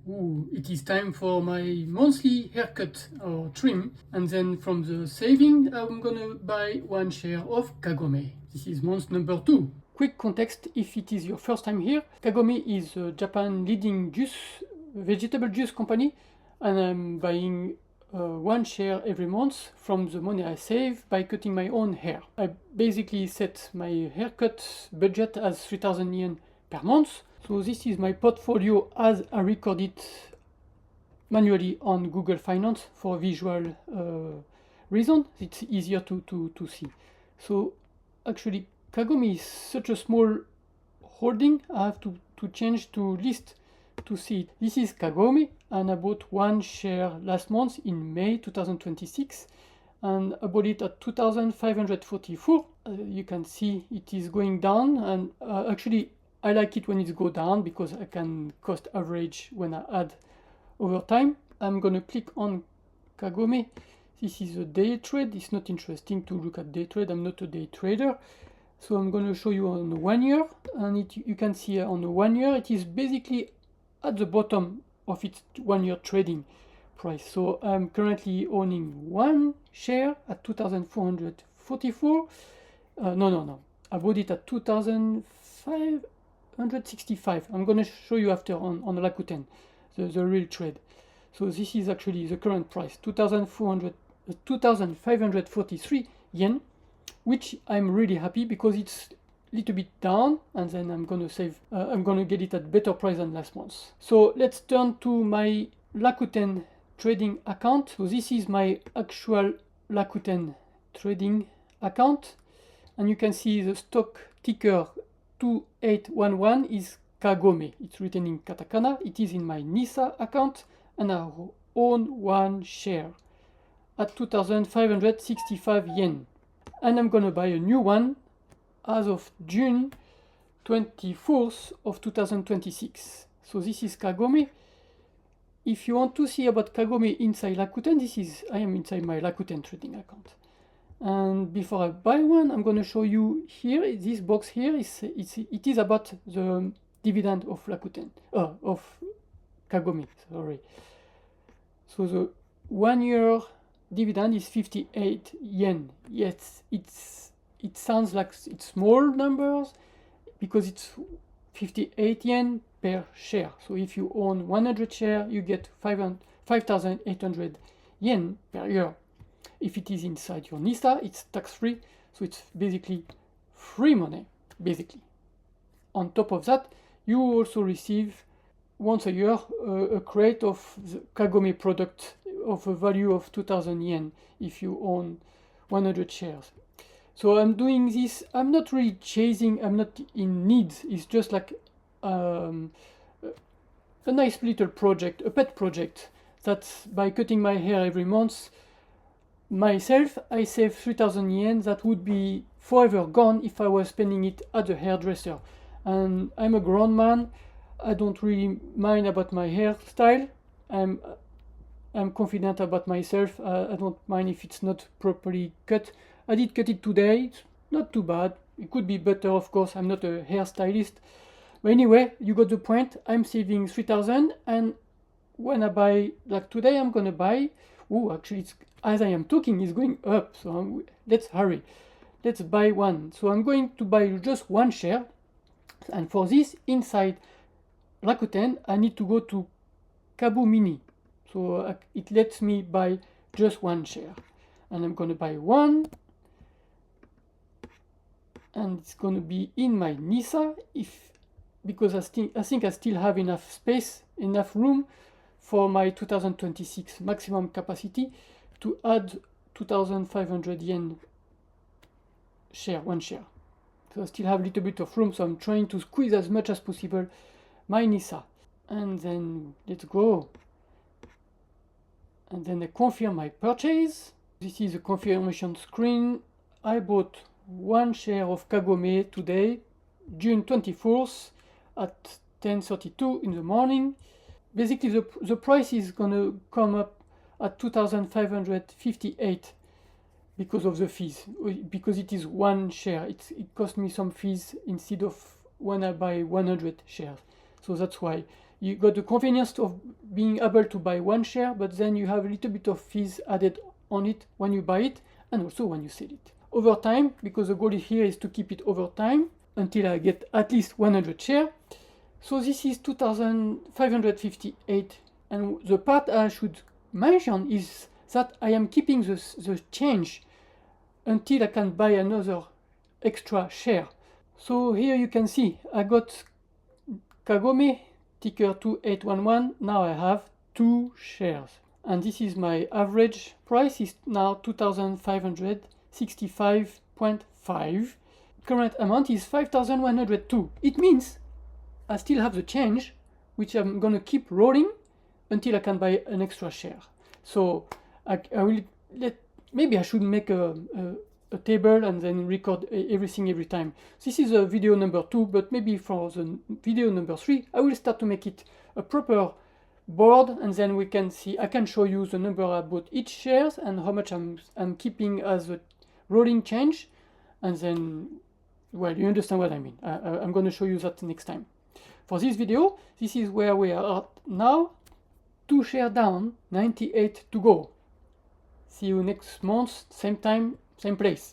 Ooh, it is time for my monthly haircut or trim, and then from the saving I'm gonna buy 1 share of Kagome. This is month number 2. Quick context if it is your first time here. Kagome is Japan's leading vegetable juice company, and I'm buying 1 share every month from the money I save by cutting my own hair. I basically set my haircut budget as 3,000 yen per month. So this is my portfolio as I record it manually on Google Finance for visual reason. It's easier to see. So actually Kagome is such a small holding, I have to change to list to see it. This is Kagome, and I bought 1 share last month in May 2026, and I bought it at 2,544. You can see it is going down, and actually I like it when it goes down because I can cost average when I add over time. I'm gonna click on Kagome. This is a day trade. It's not interesting to look at day trade. I'm not a day trader. So I'm gonna show you on the 1 year, and you can see on the 1 year it is basically at the bottom of its 1 year trading price. So I'm currently owning 1 share at 2,444. No. I bought it at 2,565. I'm going to show you after on Rakuten, the real trade. So this is actually the current price, 2,543 yen, which I'm really happy because it's a little bit down, and then I'm going to save, I'm going to get it at better price than last month. So let's turn to my Rakuten trading account. So this is my actual Rakuten trading account, and you can see the stock ticker 2811 is Kagome. It's written in katakana. It is in my NISA account, and I own 1 share at 2,565 yen. And I'm gonna buy a new one as of June 24th of 2026. So this is Kagome. If you want to see about Kagome inside Rakuten, I am inside my Rakuten trading account. And before I buy one, I'm going to show you here, this box here, it is about the dividend of Rakuten, of Kagome, sorry. So the 1 year dividend is 58 yen. Yes, it sounds like it's small numbers because it's 58 yen per share. So if you own 100 shares, you get 5,800 yen per year. If it is inside your NISA, it's tax-free, so it's basically free money, basically. On top of that, you also receive once a year a crate of the Kagome product of a value of 2,000 yen if you own 100 shares. So I'm doing this, I'm not really chasing, I'm not in need, it's just like a nice little project, a pet project, that by cutting my hair every month, myself, I save 3,000 yen that would be forever gone if I was spending it at the hairdresser. And I'm a grown man, I don't really mind about my hairstyle. I'm confident about myself. I don't mind if it's not properly cut. I did cut it today, it's not too bad. It could be better, of course, I'm not a hairstylist. But anyway, you got the point. I'm saving 3,000, and when I buy, like today, I'm gonna buy, actually, as I am talking, it's going up, so let's hurry. Let's buy one. So I'm going to buy just 1 share, and for this, inside Rakuten, I need to go to Kabu Mini. So it lets me buy just 1 share. And I'm gonna buy 1, and it's gonna be in my NISA, because I think I still have enough space, enough room for my 2026 maximum capacity to add 2,500 yen share, 1 share. So I still have a little bit of room, so I'm trying to squeeze as much as possible my NISA. And then let's go. And then I confirm my purchase. This is a confirmation screen. I bought 1 share of Kagome today, June 24th at 10:32 in the morning. Basically the price is gonna come up at 2,558 because of the fees, because it is 1 share. It cost me some fees instead of when I buy 100 shares. So that's why you got the convenience of being able to buy one share, but then you have a little bit of fees added on it when you buy it and also when you sell it. Over time, because the goal here is to keep it over time until I get at least 100 shares. So this is 2,558, and the part I should mention is that I am keeping the change until I can buy another extra share. So here you can see I got Kagome, ticker 2811. Now I have 2 shares, and this is my average price is now 2,565.5. Current amount is 5,102. It means I still have the change, which I'm going to keep rolling until I can buy an extra share. So I will maybe I should make a table and then record everything every time. This is a video number 2, but maybe for the video number 3, I will start to make it a proper board, and then we can see, I can show you the number I bought each shares and how much I'm keeping as a rolling change, and then, well, you understand what I mean. I'm going to show you that next time. For this video, this is where we are at now. 2 shares down, 98 to go. See you next month, same time, same place.